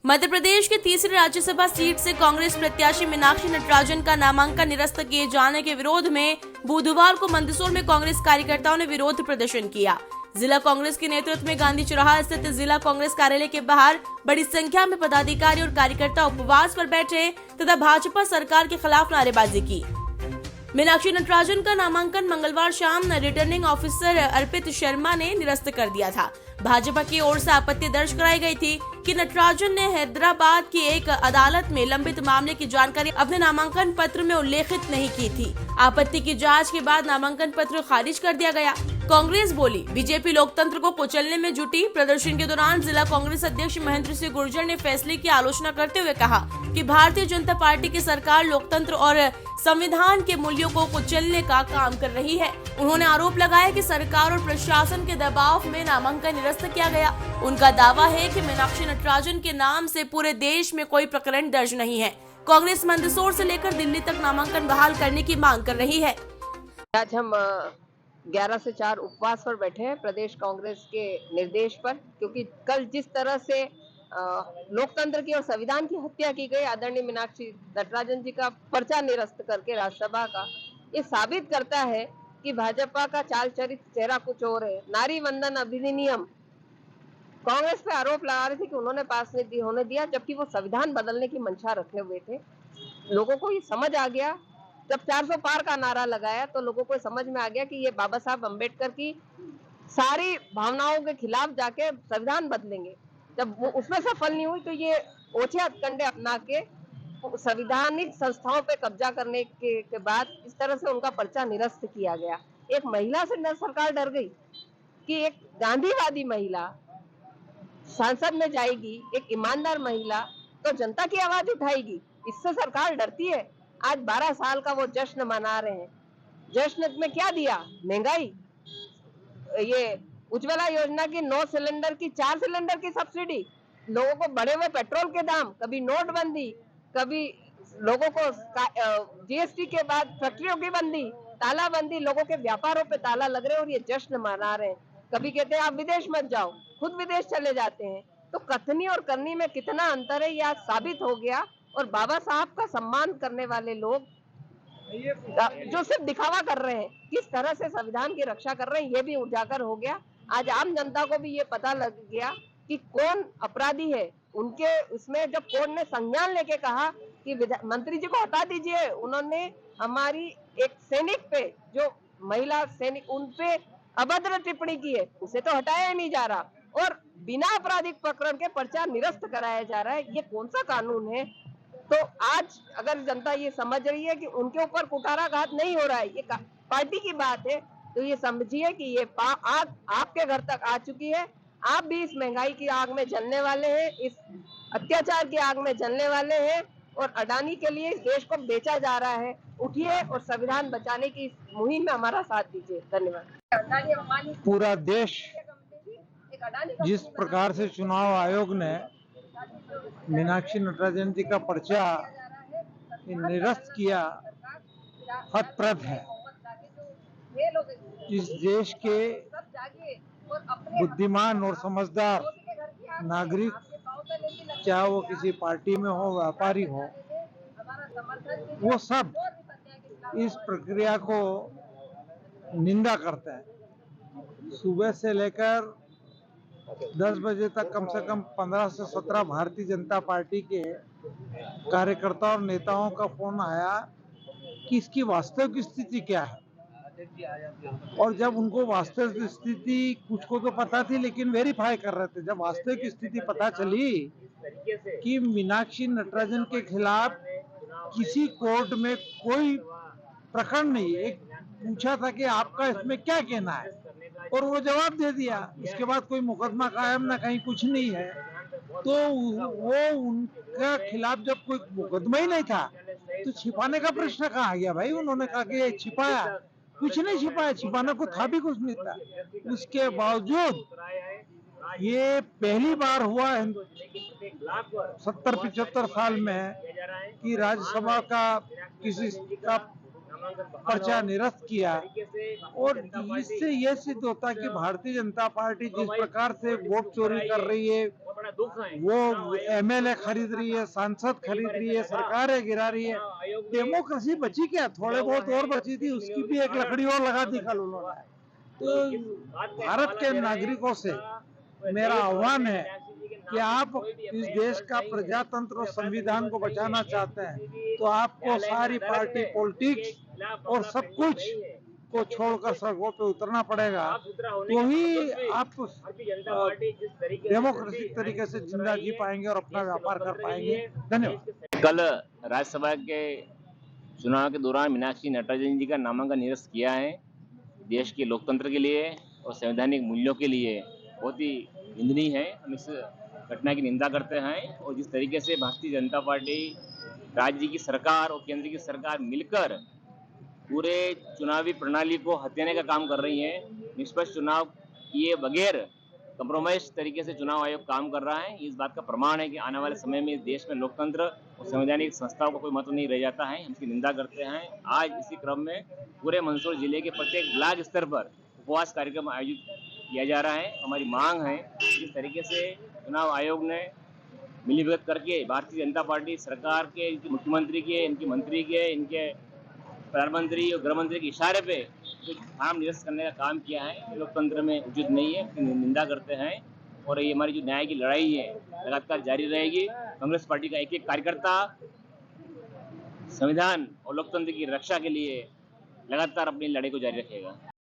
मध्य प्रदेश की तीसरी राज्यसभा सीट से कांग्रेस प्रत्याशी मीनाक्षी नटराजन का नामांकन निरस्त किए जाने के विरोध में बुधवार को मंदसौर में कांग्रेस कार्यकर्ताओं ने विरोध प्रदर्शन किया। जिला कांग्रेस के नेतृत्व में गांधी चौराहा स्थित जिला कांग्रेस कार्यालय के बाहर बड़ी संख्या में पदाधिकारी और कार्यकर्ता उपवास पर बैठे तथा भाजपा सरकार के खिलाफ नारेबाजी की। मीनाक्षी नटराजन का नामांकन मंगलवार शाम रिटर्निंग ऑफिसर अर्पित शर्मा ने निरस्त कर दिया था। भाजपा की ओर से आपत्ति दर्ज कराई गई थी कि नटराजन ने हैदराबाद की एक अदालत में लंबित मामले की जानकारी अपने नामांकन पत्र में उल्लेखित नहीं की थी। आपत्ति की जांच के बाद नामांकन पत्र खारिज कर दिया गया। कांग्रेस बोली, बीजेपी लोकतंत्र को कुचलने में जुटी। प्रदर्शन के दौरान जिला कांग्रेस अध्यक्ष महेंद्र सिंह गुर्जर ने फैसले की आलोचना करते हुए कहा कि भारतीय जनता पार्टी की सरकार लोकतंत्र और संविधान के मूल्यों को कुचलने का काम कर रही है। उन्होंने आरोप लगाया कि सरकार और प्रशासन के दबाव में नामांकन निरस्त किया गया। उनका दावा है कि मीनाक्षी नटराजन के नाम से पूरे देश में कोई प्रकरण दर्ज नहीं है। कांग्रेस मंदसौर से लेकर दिल्ली तक नामांकन बहाल करने की मांग कर रही है। आज हम 11 से 4 उपवास पर बैठे हैं प्रदेश कांग्रेस के निर्देश पर, क्योंकि कल जिस तरह से लोकतंत्र की और संविधान की हत्या की गई, आदरणीय मीनाक्षी नटराजन जी का पर्चा निरस्त करके राज्यसभा का, ये साबित करता है कि भाजपा का चाल चरित्र चेहरा कुछ और है। नारी वंदन अधिनियम कांग्रेस पे आरोप लगा रहे थे कि उन्होंने पास नहीं होने दिया, जबकि वो संविधान बदलने की मंशा रखे हुए थे। लोगों को ये समझ आ गया, जब 400 पार का नारा लगाया तो लोगों को समझ में आ गया कि ये बाबा साहब अम्बेडकर की सारी भावनाओं के खिलाफ जाके संविधान बदलेंगे। जब वो उसमें सफल नहीं हुई तो ये ओछे हथकंडे अपना के संवैधानिक संस्थाओं पे कब्जा करने के बाद इस तरह से उनका पर्चा निरस्त किया गया। एक महिला से न सरकार डर गई कि एक गांधीवादी महिला संसद में जाएगी, एक ईमानदार महिला तो जनता की आवाज उठाएगी, इससे सरकार डरती है। आज 12 साल का वो जश्न मना रहे हैं। जश्न में क्या दिया? महंगाई, ये उज्ज्वला योजना की 9 सिलेंडर की 4 सिलेंडर की सब्सिडी, लोगों को बढ़े हुए पेट्रोल के दाम, कभी नोटबंदी, कभी लोगों को जीएसटी के बाद फैक्ट्रियों की बंदी, तालाबंदी, लोगों के व्यापारों पे ताला लग रहे हैं और ये जश्न मना रहे हैं। कभी कहते हैं आप विदेश मत जाओ, खुद विदेश चले जाते हैं। तो कथनी और करनी में कितना अंतर है, ये आज साबित हो गया। और बाबा साहब का सम्मान करने वाले लोग जो सिर्फ दिखावा कर रहे हैं, किस तरह से संविधान की रक्षा कर रहे हैं, ये भी उजागर हो गया। आज आम जनता को भी ये पता लग गया कि कौन अपराधी है। उनके उसमें जब कोर्ट ने संज्ञान लेके कहा कि मंत्री जी को हटा दीजिए, उन्होंने हमारी एक सैनिक पे, जो महिला सैनिक, उन पे अभद्र टिप्पणी की है, उसे तो हटाया नहीं जा रहा और बिना आपराधिक प्रकरण के पर्चा निरस्त कराया जा रहा है। ये कौन सा कानून है? तो आज अगर जनता ये समझ रही है कि उनके ऊपर कुठाराघात नहीं हो रहा है, ये पार्टी की बात है, तो ये समझिए कि ये आग आपके घर तक आ चुकी है। आप भी इस महंगाई की आग में जलने वाले हैं, इस अत्याचार की आग में जलने वाले हैं और अडानी के लिए इस देश को बेचा जा रहा है। उठिए और संविधान बचाने की इस मुहिम में हमारा साथ दीजिए। धन्यवाद। पूरा देश जिस प्रकार से चुनाव आयोग ने मीनाक्षी नटराजन जी का पर्चा निरस्त किया, हतप्रभ है। इस देश के बुद्धिमान और समझदार नागरिक, चाहे वो किसी पार्टी में हो, व्यापारी हो, वो सब इस प्रक्रिया को निंदा करते हैं। सुबह से लेकर 10 बजे तक कम से कम 15 से 17 भारतीय जनता पार्टी के कार्यकर्ताओं और नेताओं का फोन आया कि इसकी वास्तविक स्थिति क्या है। और जब उनको वास्तविक स्थिति, कुछ को तो पता थी लेकिन वेरीफाई कर रहे थे, जब वास्तविक स्थिति पता चली कि मीनाक्षी नटराजन के खिलाफ किसी कोर्ट में कोई प्रकरण नहीं, एक पूछा था कि आपका इसमें क्या कहना है और वो जवाब दे दिया। इसके बाद कोई मुकदमा कायम ना कहीं कुछ नहीं है, तो वो उनका खिलाफ जब कोई मुकदमा ही नहीं था तो छिपाने का प्रश्न कहाँ आ गया भाई? उन्होंने कहा कि ये छिपाया, कुछ नहीं छिपाया, छिपाना को था भी कुछ नहीं था। उसके बावजूद ये पहली बार हुआ है 70-75 साल में कि राज्यसभा का किसी का पर्चा निरस्त किया। और इससे यह सिद्ध होता है कि भारतीय जनता पार्टी जिस प्रकार से वोट चोरी कर रही है, बड़ा दुख है। वो एमएलए खरीद रही है, सांसद खरीद रही है, सरकारें गिरा रही है। डेमोक्रेसी बची क्या? थोड़े बहुत और बची थी, उसकी भी एक लकड़ी और लगा दी कल उन्होंने। तो भारत के नागरिकों से मेरा आह्वान है कि आप इस देश का प्रजातंत्र और संविधान को बचाना चाहते हैं तो आपको सारी पार्टी पॉलिटिक्स और सब कुछ को छोड़कर सड़कों पे उतरना पड़ेगा, तो ही आप डेमोक्रेटिक तरीके से जिंदा जी पाएंगे और अपना व्यापार कर पाएंगे। धन्यवाद। कल राज्यसभा के चुनाव के दौरान मीनाक्षी नटराजन जी का नामांकन निरस्त किया है। देश के लोकतंत्र के लिए और संवैधानिक मूल्यों के लिए बहुत ही निंदनीय है। हम इस घटना की निंदा करते हैं और जिस तरीके से भारतीय जनता पार्टी, राज्य की सरकार और केंद्र की सरकार मिलकर पूरे चुनावी प्रणाली को हथियाने का काम कर रही है, निष्पक्ष चुनाव किए बगैर कंप्रोमाइज तरीके से चुनाव आयोग काम कर रहा है। इस बात का प्रमाण है कि आने वाले समय में इस देश में लोकतंत्र और संवैधानिक संस्थाओं को कोई महत्व नहीं रह जाता है। हम इसकी निंदा करते हैं। आज इसी क्रम में पूरे मंदसौर जिले के प्रत्येक ब्लॉक स्तर पर उपवास कार्यक्रम आयोजित किया जा रहा है। हमारी मांग है जिस तरीके से चुनाव आयोग ने मिलीभगत करके भारतीय जनता पार्टी सरकार के, इनके मुख्यमंत्री के, इनके मंत्री के, इनके प्रधानमंत्री और गृहमंत्री के इशारे पे जो काम निरस्त करने का काम किया है, ये लोकतंत्र में उचित नहीं है। इसकी निंदा करते हैं और ये हमारी जो न्याय की लड़ाई है लगातार जारी रहेगी। कांग्रेस पार्टी का एक एक कार्यकर्ता संविधान और लोकतंत्र की रक्षा के लिए लगातार अपनी लड़ाई को जारी रखेगा।